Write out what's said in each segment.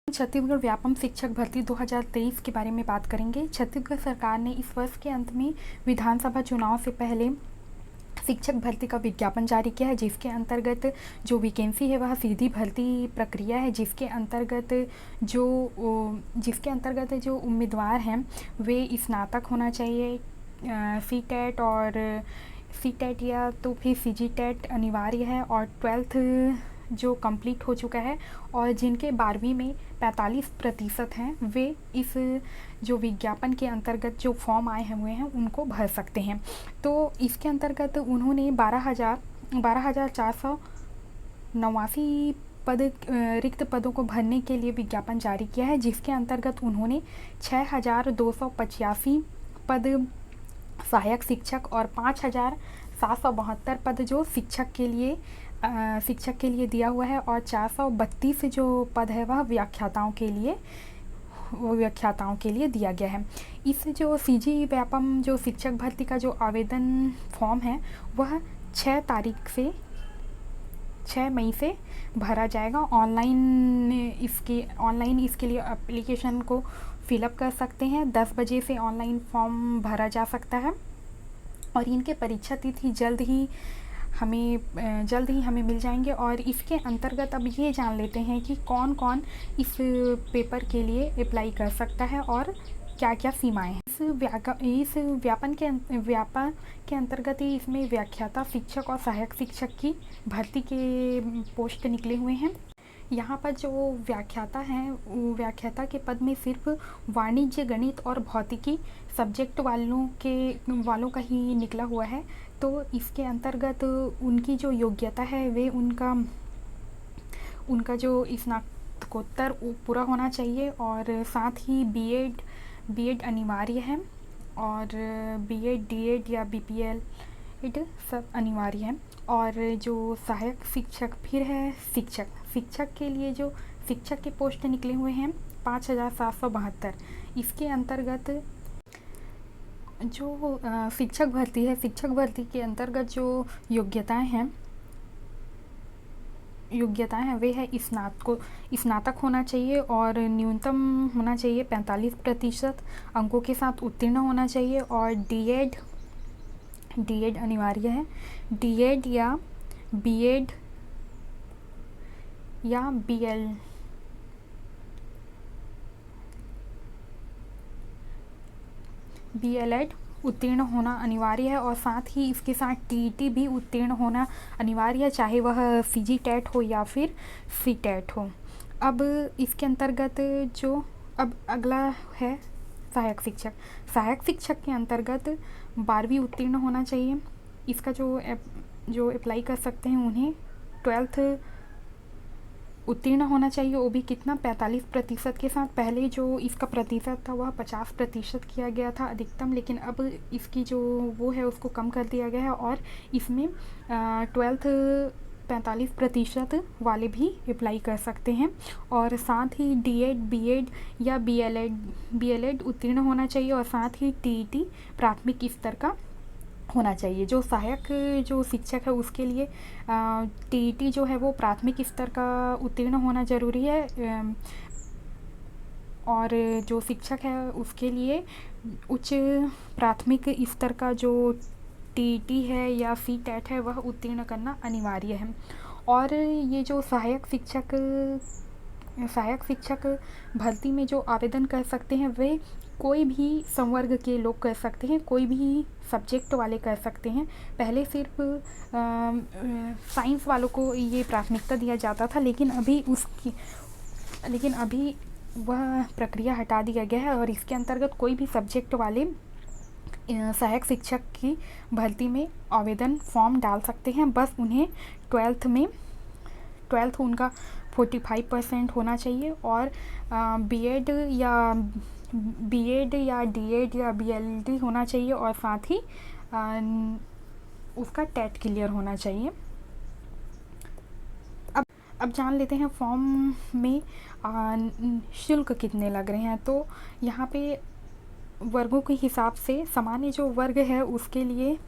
छत्तीसगढ़ व्यापम शिक्षक भर्ती 2023 के बारे में बात करेंगे। छत्तीसगढ़ सरकार ने इस वर्ष के अंत में विधानसभा चुनाव से पहले शिक्षक भर्ती का विज्ञापन जारी किया है, जिसके अंतर्गत जो वैकेंसी है वह सीधी भर्ती प्रक्रिया है, जिसके अंतर्गत जो उम्मीदवार हैं वे स्नातक होना चाहिए। सी टेट या तो फिर CGTET अनिवार्य है और 12th जो कंप्लीट हो चुका है और जिनके 12वीं में 45% हैं वे इस जो विज्ञापन के अंतर्गत जो फॉर्म आए हुए हैं उनको भर सकते हैं। तो इसके अंतर्गत उन्होंने 12,489 रिक्त पदों को भरने के लिए विज्ञापन जारी किया है, जिसके अंतर्गत उन्होंने 6,285 पद सहायक शिक्षक और 5,772 पद जो शिक्षक के लिए दिया हुआ है और 432 जो पद है वह व्याख्याताओं के लिए दिया गया है। इस जो CG व्यापम जो शिक्षक भर्ती का जो आवेदन फॉर्म है वह 6 मई से भरा जाएगा। ऑनलाइन इसके लिए एप्लीकेशन को फिलअप कर सकते हैं। 10 बजे से ऑनलाइन फॉर्म भरा जा सकता है और इनके परीक्षा तिथि जल्द ही हमें मिल जाएंगे। और इसके अंतर्गत अब ये जान लेते हैं कि कौन कौन इस पेपर के लिए अप्लाई कर सकता है और क्या क्या सीमाएं हैं। इस व्यापन के अंतर्गत ही इसमें व्याख्याता शिक्षक और सहायक शिक्षक की भर्ती के पोस्ट निकले हुए हैं। यहाँ पर जो व्याख्याता के पद में सिर्फ वाणिज्य, गणित और भौतिकी सब्जेक्ट वालों का ही निकला हुआ है। तो इसके अंतर्गत उनकी जो योग्यता है वे उनका जो स्नातकोत्तर पूरा होना चाहिए और साथ ही बीएड अनिवार्य है और बीएड, डीएड या BPL सब अनिवार्य है। और जो सहायक शिक्षक फिर है शिक्षक के लिए जो शिक्षक के पोस्ट निकले हुए हैं 5,772। इसके अंतर्गत जो शिक्षक भर्ती के अंतर्गत जो योग्यताएं हैं वे है स्नातक होना चाहिए और न्यूनतम होना चाहिए 45% अंकों के साथ उत्तीर्ण होना चाहिए और डीएड अनिवार्य है। डीएड या बीएड या BLED उत्तीर्ण होना अनिवार्य है और साथ ही इसके साथ TET भी उत्तीर्ण होना अनिवार्य है, चाहे वह CGTET हो या फिर CTET हो। अब इसके अंतर्गत अब अगला है सहायक शिक्षक के अंतर्गत 12वीं उत्तीर्ण होना चाहिए। इसका जो अप्लाई कर सकते हैं उन्हें 12th उत्तीर्ण होना चाहिए, वो भी कितना 45% के साथ। पहले जो इसका प्रतिशत था वह 50% किया गया था अधिकतम, लेकिन अब इसकी जो वो है उसको कम कर दिया गया है और इसमें 12th 45% वाले भी अप्लाई कर सकते हैं। और साथ ही डीएड, बीएड या BLED उत्तीर्ण होना चाहिए और साथ ही TET प्राथमिक स्तर का होना चाहिए। जो सहायक जो शिक्षक है उसके लिए TET जो है वो प्राथमिक स्तर का उत्तीर्ण होना ज़रूरी है और जो शिक्षक है उसके लिए उच्च प्राथमिक स्तर का जो TET है या CTET है वह उत्तीर्ण करना अनिवार्य है। और ये जो सहायक शिक्षक भर्ती में जो आवेदन कर सकते हैं वे कोई भी संवर्ग के लोग कर सकते हैं, कोई भी सब्जेक्ट वाले कर सकते हैं। पहले सिर्फ साइंस वालों को ये प्राथमिकता दिया जाता था, लेकिन अभी वह प्रक्रिया हटा दिया गया है और इसके अंतर्गत कोई भी सब्जेक्ट वाले सहायक शिक्षक की भर्ती में आवेदन फॉर्म डाल सकते हैं। बस उन्हें 12th उनका 45% होना चाहिए और बीएड या डीएड या BLD होना चाहिए और साथ ही उसका टेट क्लियर होना चाहिए। अब जान लेते हैं फॉर्म में शुल्क कितने लग रहे हैं। तो यहाँ पे वर्गों के हिसाब से सामान्य जो वर्ग है उसके लिए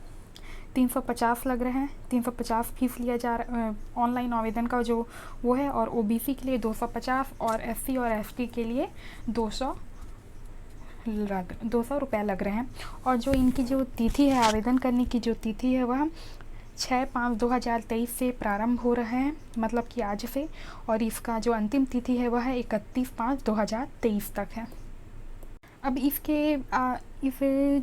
350 लग रहे हैं, 350 फीस लिया जा रहा ऑनलाइन आवेदन का जो वो है। और ओबीसी के लिए 250 और एससी और एसटी के लिए 200 रुपये लग रहे हैं। और जो इनकी जो तिथि है, आवेदन करने की जो तिथि है वह 6/5/2023 से प्रारंभ हो रहे हैं, मतलब कि आज से। और इसका जो अंतिम तिथि है वह 31/5/2023 तक है। अब इस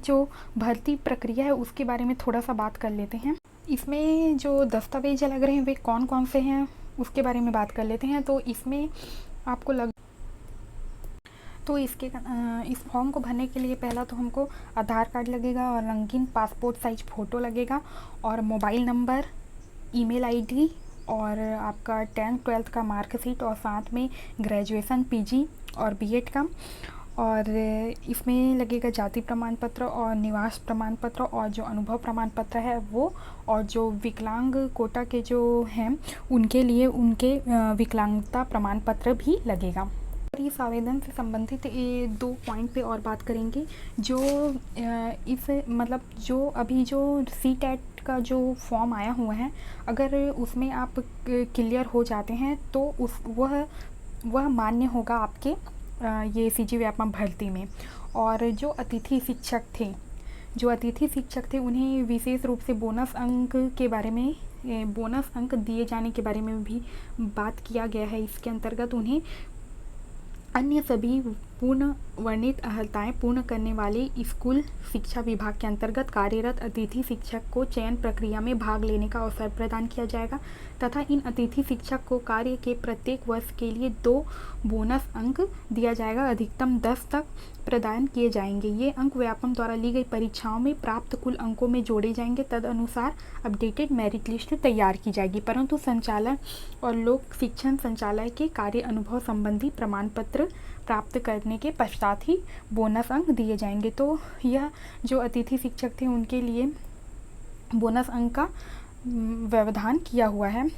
जो भर्ती प्रक्रिया है उसके बारे में थोड़ा सा बात कर लेते हैं। इसमें जो दस्तावेज लग रहे हैं वे कौन कौन से हैं उसके बारे में बात कर लेते हैं। तो इसमें आपको इस फॉर्म को भरने के लिए पहला तो हमको आधार कार्ड लगेगा और रंगीन पासपोर्ट साइज फ़ोटो लगेगा और मोबाइल नंबर, ईमेल आईडी और आपका 10th-12th का मार्कशीट और साथ में ग्रेजुएशन, पीजी और बीएड का। और इसमें लगेगा जाति प्रमाण पत्र और निवास प्रमाण पत्र और जो अनुभव प्रमाण पत्र है वो। और जो विकलांग कोटा के जो हैं उनके लिए उनके विकलांगता प्रमाण पत्र भी लगेगा। और इस आवेदन से संबंधित 2 पॉइंट पे और बात करेंगे। जो जो अभी जो सीटेट का जो फॉर्म आया हुआ है, अगर उसमें आप क्लियर हो जाते हैं तो वह मान्य होगा आपके ये सीजी व्यापम भर्ती में। और जो अतिथि शिक्षक थे उन्हें विशेष रूप से बोनस अंक दिए जाने के बारे में भी बात किया गया है। इसके अंतर्गत उन्हें अन्य सभी पूर्ण वर्णित अर्हताएँ पूर्ण करने वाले स्कूल शिक्षा विभाग के अंतर्गत कार्यरत अतिथि शिक्षक को चयन प्रक्रिया में भाग लेने का अवसर प्रदान किया जाएगा तथा इन अतिथि शिक्षक को कार्य के प्रत्येक वर्ष के लिए 2 बोनस अंक दिया जाएगा। अधिकतम 10 तक प्रदान किए जाएंगे। ये अंक व्यापम द्वारा ली गई परीक्षाओं में प्राप्त कुल अंकों में जोड़े जाएंगे। तदनुसार अपडेटेड मेरिट लिस्ट तैयार की जाएगी। परंतु संचालय और लोक शिक्षण संचालय के कार्य अनुभव संबंधी प्रमाण पत्र प्राप्त करने के पश्चात ही बोनस अंक दिए जाएंगे। तो यह जो अतिथि शिक्षक थे उनके लिए बोनस अंक का व्यवधान किया हुआ है।